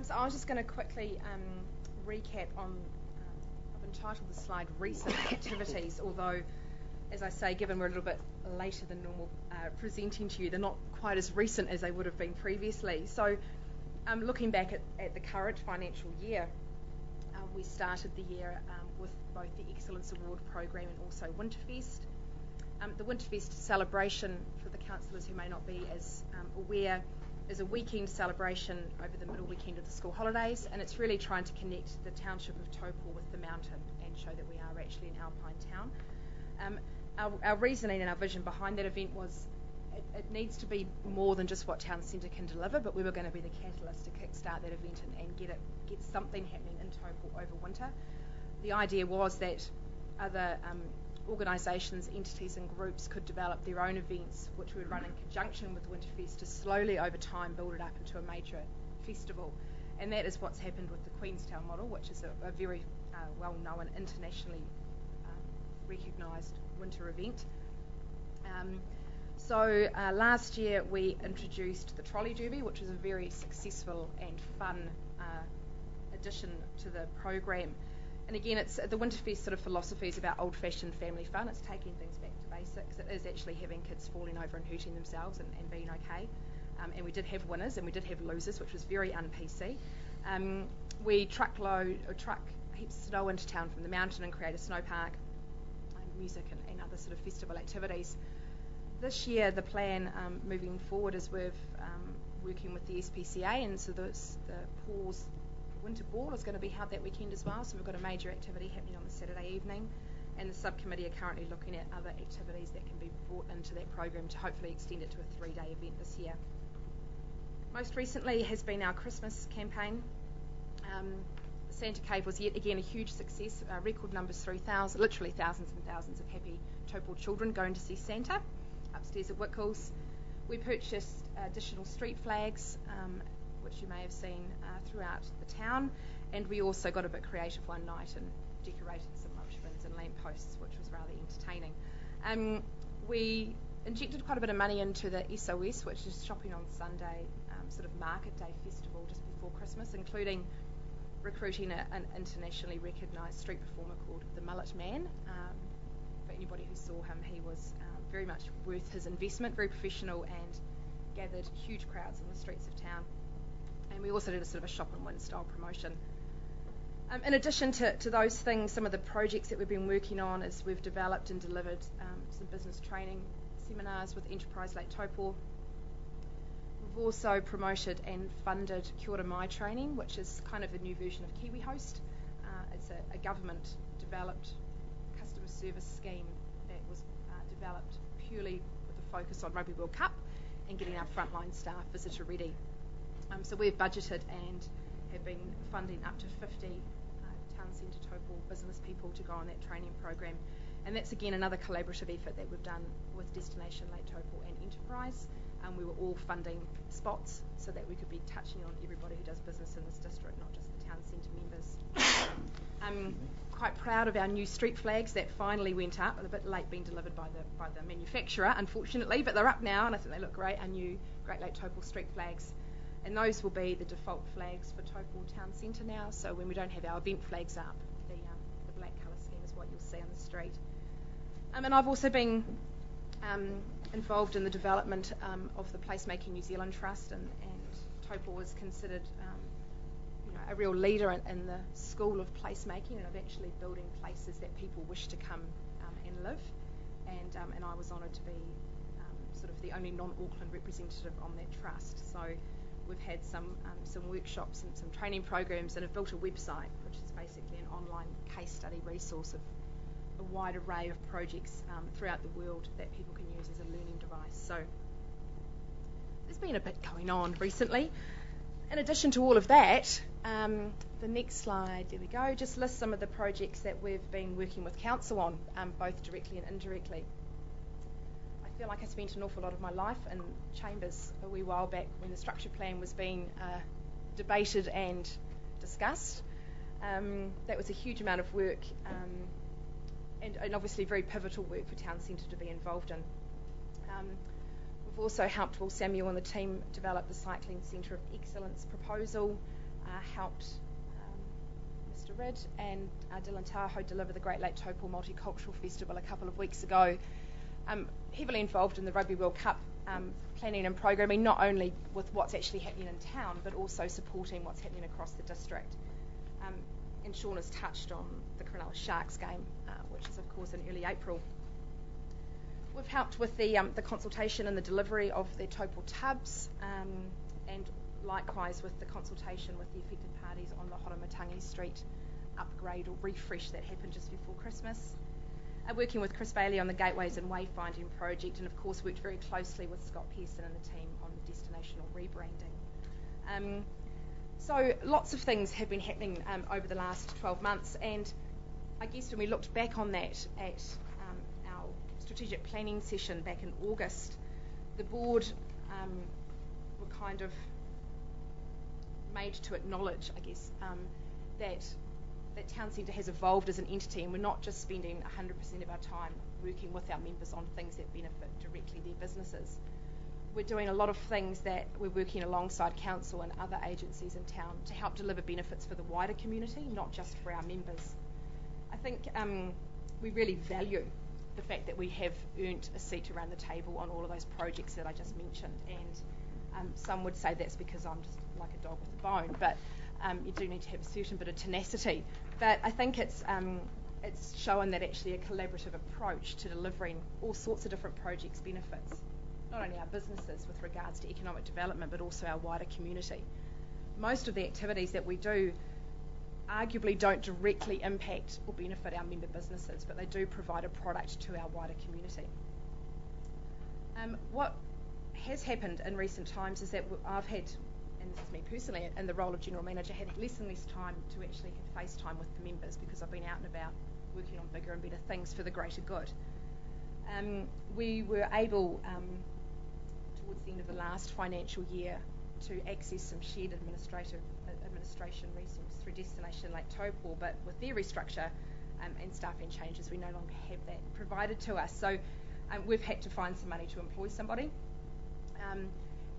So I was just going to quickly recap on, I've entitled the slide Recent Activities, although, as I say, given we're a little bit later than normal presenting to you, they're not quite as recent as they would have been previously. So looking back at the current financial year, we started the year with both the Excellence Award program and also Winterfest. The Winterfest celebration, for the councillors who may not be as aware, is a weekend celebration over the middle weekend of the school holidays, and it's really trying to connect the township of Taupo with the mountain and show that we are actually an alpine town. Our reasoning and our vision behind that event was it needs to be more than just what Town Centre can deliver, but we were going to be the catalyst to kickstart that event and get something happening in Taupo over winter. The idea was that other organisations, entities and groups could develop their own events which we would run in conjunction with Winterfest to slowly over time build it up into a major festival, and that is what's happened with the Queenstown model, which is a very well-known, internationally recognised winter event. So last year we introduced the Trolley Derby, which was a very successful and fun addition to the program. And again, it's the Winterfest sort of philosophy is about old-fashioned family fun. It's taking things back to basics. It is actually having kids falling over and hurting themselves and being okay. And we did have winners and we did have losers, which was very un-PC. We truck heaps of snow into town from the mountain and create a snow park, music and other sort of festival activities. This year, the plan moving forward is we're working with the SPCA, and so the Paws Winter Ball is going to be held that weekend as well, so we've got a major activity happening on the Saturday evening, and the subcommittee are currently looking at other activities that can be brought into that program to hopefully extend it to a 3-day event this year. Most recently has been our Christmas campaign. Santa Cave was yet again a huge success, record numbers, 3,000, literally thousands and thousands of happy Taupo children going to see Santa upstairs at Whitcoulls. We purchased additional street flags, which you may have seen throughout the town, and we also got a bit creative one night and decorated some rubbish bins and lampposts, which was rather entertaining. We injected quite a bit of money into the SOS, which is Shopping on Sunday, sort of market day festival just before Christmas, including recruiting an internationally recognised street performer called the Mullet Man. For anybody who saw him, he was very much worth his investment, very professional, and gathered huge crowds on the streets of town. And we also did a sort of a shop and win style promotion. In addition to those things, some of the projects that we've been working on is we've developed and delivered some business training seminars with Enterprise Lake Taupo. We've also promoted and funded Kia Ora Mai training, which is kind of a new version of Kiwi Host. It's a government-developed customer service scheme that was developed purely with a focus on Rugby World Cup and getting our frontline staff visitor ready. So we've budgeted and have been funding up to 50 Town Centre Taupo business people to go on that training program. And that's again another collaborative effort that we've done with Destination Lake Taupo and Enterprise. We were all funding spots so that we could be touching on everybody who does business in this district, not just the Town Centre members. I'm quite proud of our new street flags that finally went up, a bit late being delivered by the manufacturer, unfortunately, but they're up now and I think they look great, our new Great Lake Taupo street flags. And those will be the default flags for Taupo Town Centre now, so when we don't have our event flags up, the black colour scheme is what you'll see on the street. And I've also been involved in the development of the Placemaking New Zealand Trust, and Taupo was considered a real leader in the school of placemaking and of actually building places that people wish to come and live. And I was honoured to be sort of the only non-Auckland representative on that trust. So we've had some workshops and some training programs and have built a website, which is basically an online case study resource of a wide array of projects throughout the world that people can use as a learning device. So there's been a bit going on recently. In addition to all of that, the next slide, there we go, just lists some of the projects that we've been working with Council on, both directly and indirectly. I feel like I spent an awful lot of my life in chambers a wee while back when the structure plan was being debated and discussed. That was a huge amount of work and obviously very pivotal work for Town Centre to be involved in. We've also helped Will Samuel and the team develop the Cycling Centre of Excellence proposal. helped Mr. Ridd and Dylan Tahoe deliver the Great Lake Taupo Multicultural Festival a couple of weeks ago. Heavily involved in the Rugby World Cup planning and programming, not only with what's actually happening in town, but also supporting what's happening across the district. And Sean has touched on the Cronulla Sharks game, which is of course in early April. We've helped with the consultation and the delivery of the Taupo tubs, and likewise with the consultation with the affected parties on the Horomatangi Street upgrade or refresh that happened just before Christmas. Working with Chris Bailey on the Gateways and Wayfinding project, and of course worked very closely with Scott Pearson and the team on the destinational rebranding. So lots of things have been happening over the last 12 months, and I guess when we looked back on that at our strategic planning session back in August, the board were kind of made to acknowledge, I guess, that Town Centre has evolved as an entity, and we're not just spending 100% of our time working with our members on things that benefit directly their businesses. We're doing a lot of things that we're working alongside council and other agencies in town to help deliver benefits for the wider community, not just for our members. I think we really value the fact that we have earned a seat around the table on all of those projects that I just mentioned, and some would say that's because I'm just like a dog with a bone, but you do need to have a certain bit of tenacity. But I think it's shown that actually a collaborative approach to delivering all sorts of different projects benefits not only our businesses with regards to economic development, but also our wider community. Most of the activities that we do arguably don't directly impact or benefit our member businesses, but they do provide a product to our wider community. What has happened in recent times is that I've had, and this is me personally, in the role of General Manager, had less and less time to actually have face time with the members because I've been out and about working on bigger and better things for the greater good. We were able, towards the end of the last financial year, to access some shared administration resource through Destination Lake Taupo, but with their restructure and staffing changes, we no longer have that provided to us. So we've had to find some money to employ somebody,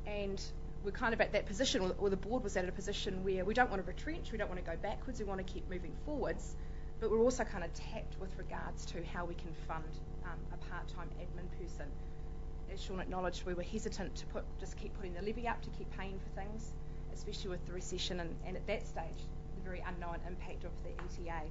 and we're kind of at that position, or the board was at a position where we don't want to retrench, we don't want to go backwards, we want to keep moving forwards, but we're also kind of tapped with regards to how we can fund a part-time admin person. As Sean acknowledged, we were hesitant to just keep putting the levy up, to keep paying for things, especially with the recession and at that stage, the very unknown impact of the ETA.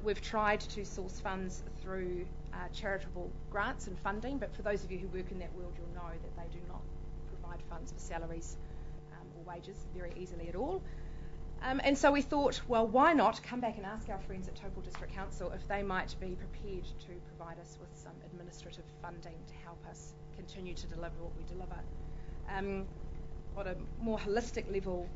We've tried to source funds through charitable grants and funding, but for those of you who work in that world, you'll know that they do not provide funds for salaries or wages very easily at all. And so we thought, well, why not come back and ask our friends at Taupo District Council if they might be prepared to provide us with some administrative funding to help us continue to deliver what we deliver. On a more holistic level,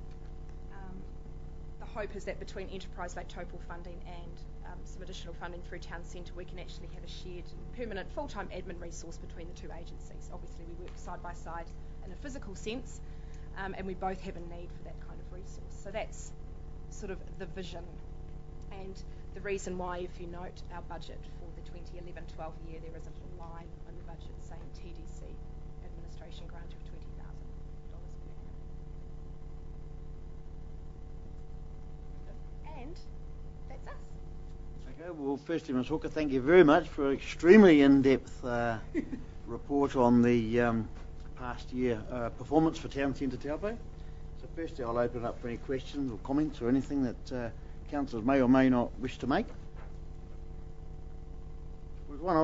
the hope is that between Enterprise Lake Taupo funding and some additional funding through Town Centre, we can actually have a shared, permanent, full-time admin resource between the two agencies. Obviously, we work side by side in a physical sense, and we both have a need for that kind of resource. So that's sort of the vision, and the reason why, if you note our budget for the 2011-12 year, there is a little line on the budget saying TDC administration grant of $20,000 per annum. And that's us. Okay, well, firstly, Ms Hooker, thank you very much for an extremely in-depth report on the past year performance for Town Centre Taupo. So firstly, I'll open it up for any questions or comments or anything that councillors may or may not wish to make. Was one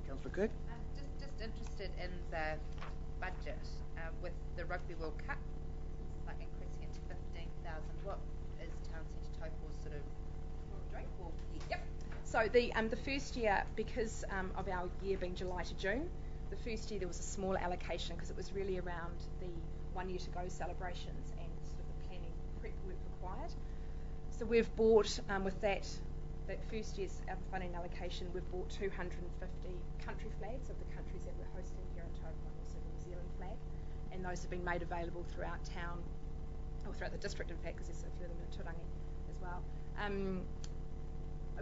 Councillor Kirk? Just interested in the budget with the Rugby World Cup, like increasing it to 15,000. What is Town Centre Taupo's sort of drink? Or Yep. So the first year, because of our year being July to June, the first year there was a small allocation because it was really around the 1 year to go celebrations and sort of the planning prep work required. So we've bought, with that first year's funding allocation, we've bought 250 country flags of the countries that we're hosting here in Taupo, and also the New Zealand flag, and those have been made available throughout town, or throughout the district in fact, because there's a few of them in Turangi as well.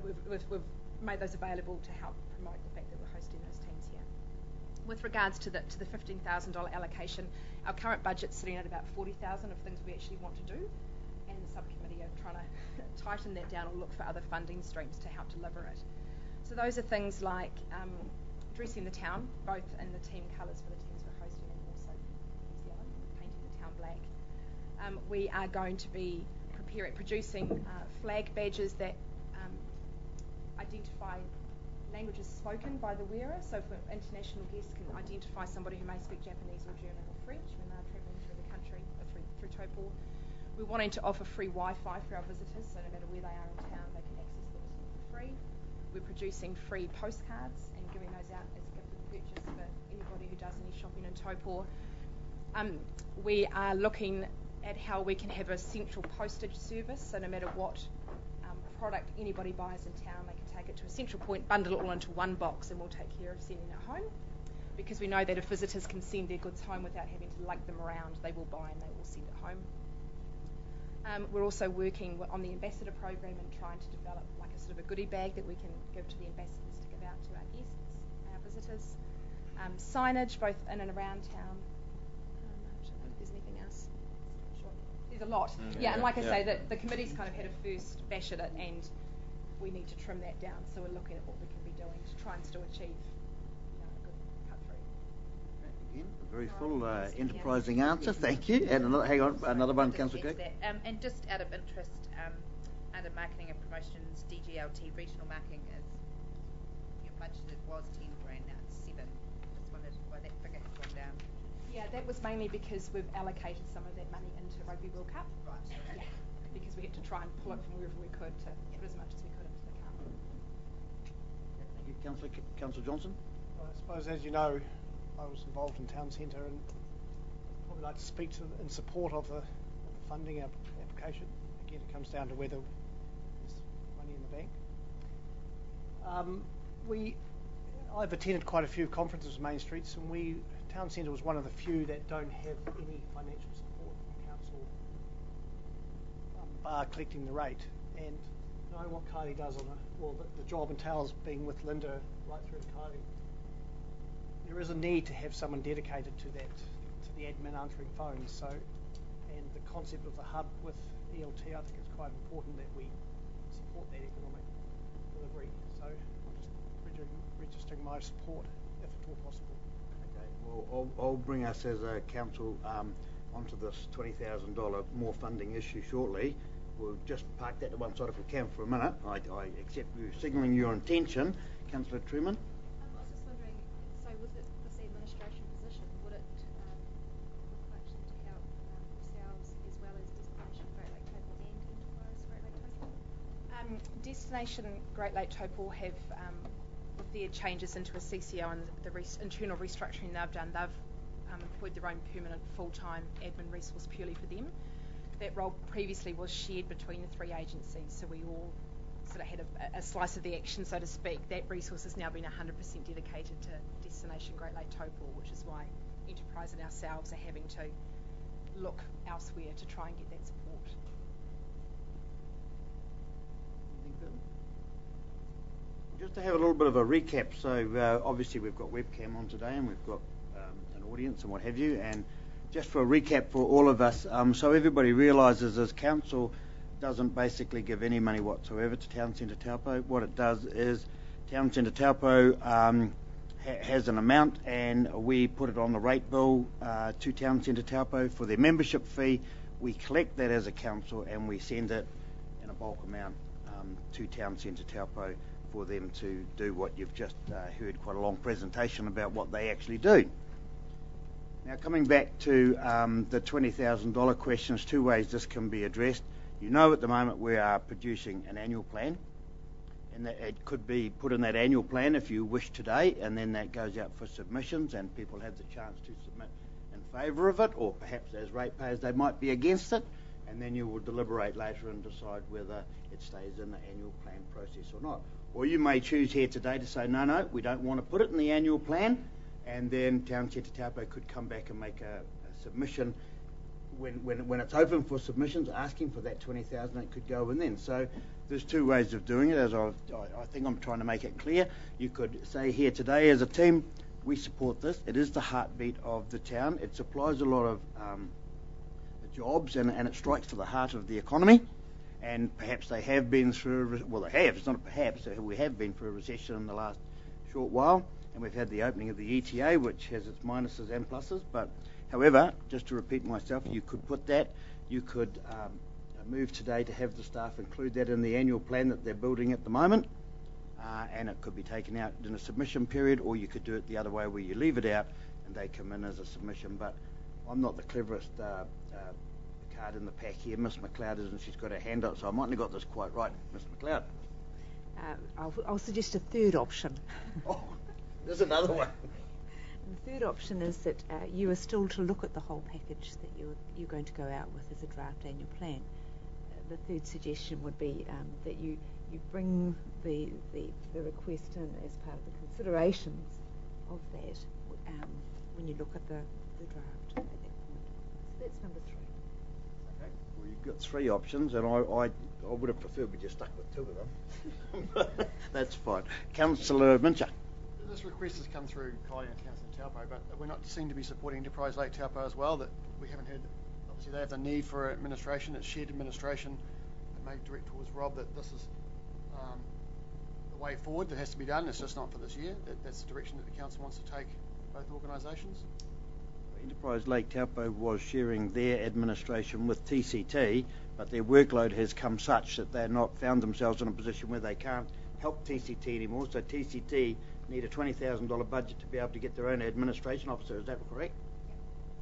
We've made those available to help promote the fact that we're hosting those teams here. With regards to the $15,000 allocation, our current budget's sitting at about 40,000 of things we actually want to do, and the subcommittee are trying to tighten that down or look for other funding streams to help deliver it. So those are things like dressing the town, both in the team colours for the teams we're hosting and also New Zealand, painting the town black. We are going to be producing flag badges that identify languages spoken by the wearer, so for international guests can identify somebody who may speak Japanese or German or French when they're travelling through the country or through Taupo. We're wanting to offer free Wi-Fi for our visitors, so no matter where they are in town, they can access the internet for free. We're producing free postcards and giving those out as a gift of purchase for anybody who does any shopping in Taupo. We are looking at how we can have a central postage service, so no matter what product anybody buys in town, they can take it to a central point, bundle it all into one box, and we'll take care of sending it home, because we know that if visitors can send their goods home without having to lug them around, they will buy and they will send it home. We're also working on the ambassador program and trying to develop like a sort of a goodie bag that we can give to the ambassadors to give out to our guests, our visitors. Signage both in and around town. I don't know if there's anything else. Sure. There's a lot. And like I say, the committee's kind of had a first bash at it, and we need to trim that down. So we're looking at what we can be doing to try and still achieve a good cut through. Again, a very full, enterprising answer. Thank you. And hang on, another one, Councillor Cook. And just out of interest, under marketing and promotions, DGLT regional marketing is your budgeted was 10 grand, now it's 7. Just wondered why that figure has gone down. Yeah, that was mainly because we've allocated some of that money into Rugby World Cup. Right. Okay. Yeah, because we had to try and pull it from wherever we could to put as much as we could into the cup. Thank you, Councillor Johnson. Well, I suppose, as you know, I was involved in Town Centre, and I'd probably like to speak in support of the funding application. Again, it comes down to whether there's money in the bank. I've attended quite a few conferences with Main Streets, and Town Centre was one of the few that don't have any financial support from council, bar collecting the rate. And knowing what Kylie does the job entails being with Linda right through to Kylie, there is a need to have someone dedicated to that, to the admin answering phones. So, and the concept of the hub with ELT, I think it's quite important that we support that economic delivery. So I'm just registering my support, if at all possible. Okay, well, I'll bring us as a council onto this $20,000 more funding issue shortly. We'll just park that to one side if we can for a minute. I accept you signalling your intention. Councillor Truman. I was just wondering, so with this administration position, would it function to help yourselves as well as Destination Great Lake Taupo and Enterprise Great Lake Taupo? Destination Great Lake Taupo have, with their changes into a CCO and the internal restructuring they've done, they've employed their own permanent full-time admin resource purely for them. That role previously was shared between the three agencies, so we all sort of had a slice of the action, so to speak. That resource has now been 100% dedicated to Destination Great Lake Taupo, which is why Enterprise and ourselves are having to look elsewhere to try and get that support. Just to have a little bit of a recap, so obviously we've got webcam on today and we've got an audience and what have you, and just for a recap for all of us, so everybody realises as council doesn't basically give any money whatsoever to Town Centre Taupo. What it does is Town Centre Taupo has an amount, and we put it on the rate bill to Town Centre Taupo for their membership fee. We collect that as a council and we send it in a bulk amount to Town Centre Taupo for them to do what you've just heard, quite a long presentation about what they actually do. Now, coming back to the $20,000 questions, two ways this can be addressed. You know, at the moment we are producing an annual plan, and that it could be put in that annual plan if you wish today, and then that goes out for submissions and people have the chance to submit in favour of it, or perhaps as ratepayers they might be against it, and then you will deliberate later and decide whether it stays in the annual plan process or not. Or you may choose here today to say, no, we don't want to put it in the annual plan, and then Town Centre Taupo could come back and make a submission when it's open for submissions, asking for that $20,000. It could go in then. So there's two ways of doing it, as I think I'm trying to make it clear. You could say here today as a team, We support this. It is the heartbeat of the town. It supplies a lot of jobs and it strikes to the heart of the economy. And perhaps they have been through, they have, it's not perhaps, we have been through a recession in the last short while, and we've had the opening of the ETA, which has its minuses and pluses. But however, just to repeat myself, you could put that, you could move today to have the staff include that in the annual plan that they're building at the moment, and it could be taken out in a submission period, or you could do it the other way where you leave it out and they come in as a submission. But I'm not the cleverest card in the pack here. Miss McLeod is, and she's got her hand up, so I might have got this quite right. Miss McLeod. I'll suggest a third option. Oh, there's another one. The third option is that you are still to look at the whole package that you're going to go out with as a draft annual plan. The third suggestion would be that you bring the request in as part of the considerations of that when you look at the draft at that point. So that's number 3. Okay. Well, you've got 3 options, and I would have preferred we just stuck with 2 of them. That's fine. Councillor Mincher. This request has come through Kaunihera and Council Taupo, but we're not seen to be supporting Enterprise Lake Taupo as well. That we haven't heard. Obviously, they have the need for administration. It's shared administration. It may direct towards Rob that this is the way forward that has to be done. It's just not for this year. That's the direction that the council wants to take both organisations. Enterprise Lake Taupo was sharing their administration with TCT, but their workload has come such that they're not found themselves in a position where they can't help TCT anymore. So TCT need a $20,000 budget to be able to get their own administration officer. Is that correct?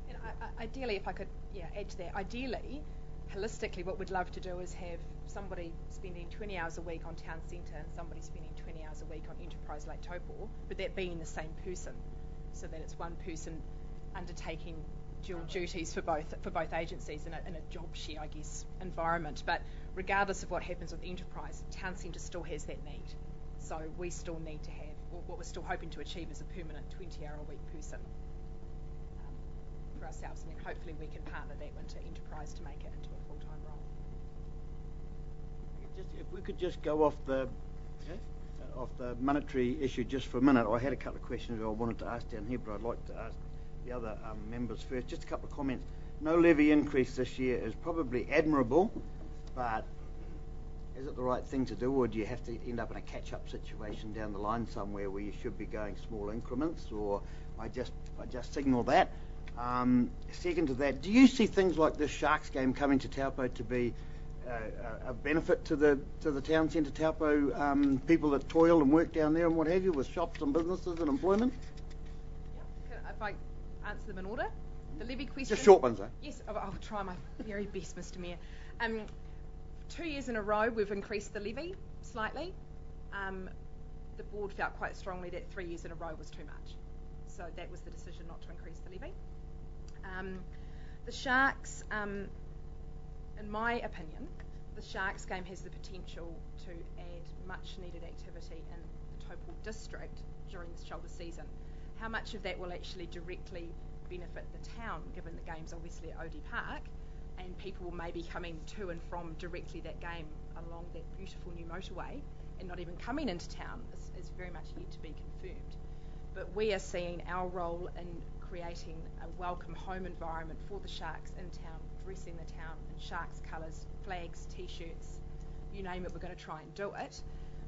Yeah. And ideally, if I could add to that, ideally, holistically, what we'd love to do is have somebody spending 20 hours a week on town centre and somebody spending 20 hours a week on Enterprise Lake Taupo, but that being the same person, so that it's one person undertaking dual duties for both agencies in a job share, I guess, environment. But regardless of what happens with Enterprise, town centre still has that need. So we still need to have, or what we're still hoping to achieve is a permanent 20-hour-a-week person for ourselves, and then hopefully we can partner that into Enterprise to make it into a full-time role. If we could just go off the monetary issue just for a minute. I had a couple of questions I wanted to ask down here, but I'd like to ask the other members first. Just a couple of comments. No levy increase this year is probably admirable, but is it the right thing to do, or do you have to end up in a catch-up situation down the line somewhere where you should be going small increments, or I just signal that? Second to that, do you see things like this Sharks game coming to Taupo to be a benefit to the town centre Taupo people that toil and work down there and what have you, with shops and businesses and employment? Yeah. If I answer them in order, the levy question. Just short ones, though. Yes, I'll try my very best, Mr. Mayor. 2 years in a row, we've increased the levy slightly. The board felt quite strongly that 3 years in a row was too much, so that was the decision not to increase the levy. The Sharks, in my opinion, the Sharks game has the potential to add much needed activity in the Taupo District during the shoulder season. How much of that will actually directly benefit the town, given the game's obviously at Odie Park, and people will maybe coming to and from directly that game along that beautiful new motorway and not even coming into town is very much yet to be confirmed. But we are seeing our role in creating a welcome home environment for the Sharks in town, dressing the town in Sharks colours, flags, t-shirts, you name it, we're going to try and do it,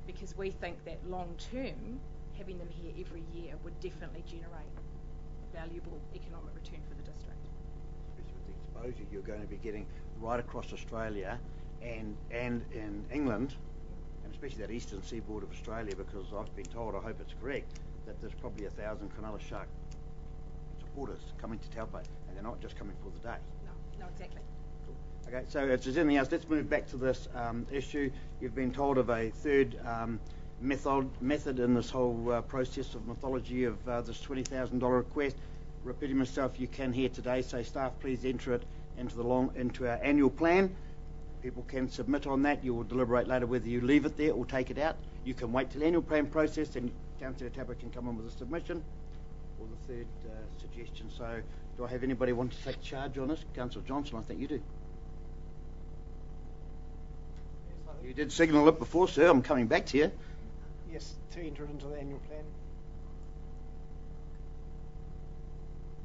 because we think that long term, having them here every year would definitely generate a valuable economic return for the district. Especially with the exposure you're going to be getting right across Australia and in England, and especially that eastern seaboard of Australia, because I've been told, I hope it's correct, that there's probably 1,000 Cronulla Shark supporters coming to Taupo, and they're not just coming for the day. No, exactly. Cool. Okay, so if there's anything else, let's move back to this issue. You've been told of a third method in this whole process of mythology of this $20,000 request. Repeating myself, you can here today say, staff, please enter it into our annual plan. People can submit on that. You will deliberate later whether you leave it there or take it out. You can wait till the annual plan process, and Councillor Taupo can come in with a submission. Or the third suggestion. So, do I have anybody want to take charge on this? Councillor Johnson, I think you do. Yes, You did signal it before, sir. I'm coming back to you. Yes, to enter it into the annual plan.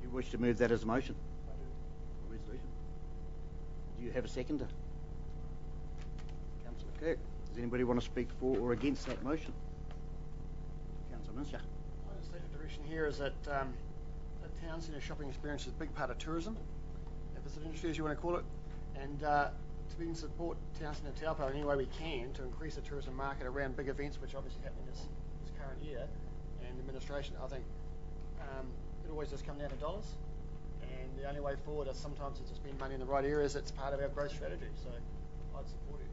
you wish to move that as a motion? A resolution. Do you have a seconder? Councillor Kirk. Does anybody want to speak for or against that motion? Councillor Minsha. I just think the direction here is that the town centre shopping experience is a big part of tourism, if it's an industry as you want to call it, and to be in support town centre Taupo in any way we can to increase the tourism market around big events, which obviously happening this current year, and administration, I think it always does come down to dollars, and the only way forward is sometimes to spend money in the right areas. It's part of our growth strategy, so I'd support it.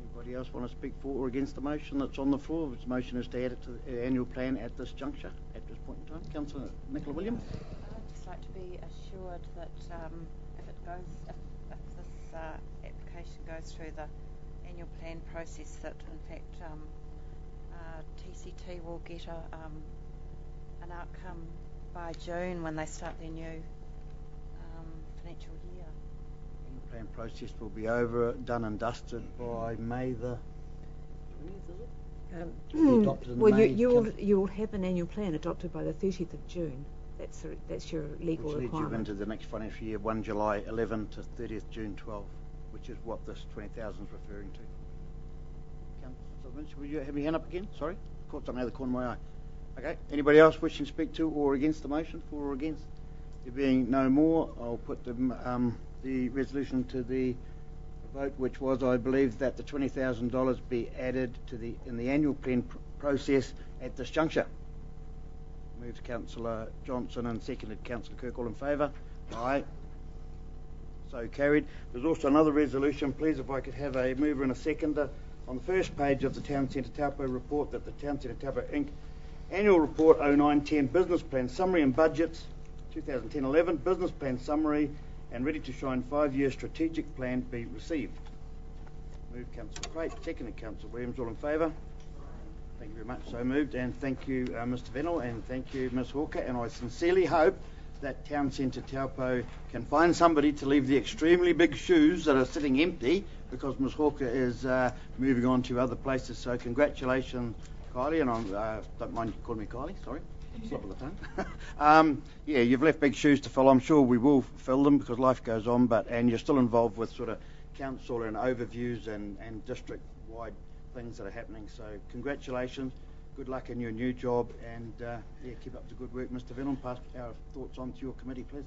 Anybody else want to speak for or against the motion that's on the floor? This motion is to add it to the annual plan at this juncture, at this point in time. Councillor Nicola Williams. I'd just like to be assured that if this application goes through the annual plan process, that in fact TCT will get an outcome by June when they start their new financial year. Annual plan process will be over, done and dusted by May the 20th, is it? Well, you'll have an annual plan adopted by the 30th of June. That's your legal which leads requirement. you into the next financial year, 1 July 11 to 30th June 12, which is what this 20,000 is referring to. Councillor Lynch, will you have your hand up again? Sorry, caught something out of the corner of my eye. Okay, anybody else wishing to speak to or against the motion, for or against? There being no more, I'll put the resolution to the vote, which was, I believe, that the $20,000 be added to in the annual plan process at this juncture. Moved Councillor Johnson and seconded Councillor Kirk. All in favour? Aye. So carried. There's also another resolution. Please, if I could have a mover and a seconder on the first page of the Town Centre Taupo report, that the Town Centre Taupo Inc. Annual Report 0910 Business Plan Summary and Budgets 2010-11 Business Plan Summary and Ready to Shine 5-year Strategic Plan be received. Moved Councillor Craig, seconded Councillor Williams. All in favour? Thank you very much. So moved, and thank you, Mr. Venell, and thank you, Ms. Hawker. And I sincerely hope that Town Centre Taupo can find somebody to leave the extremely big shoes that are sitting empty, because Ms. Hawker is moving on to other places. So congratulations, Kylie, and I don't mind you calling me Kylie. Sorry, slip of the tongue. Yeah, you've left big shoes to fill. I'm sure we will fill them because life goes on. And you're still involved with sort of council and overviews and district-wide things that are happening. So congratulations, good luck in your new job, and yeah, keep up the good work, Mr. Venell. Pass our thoughts on to your committee, please.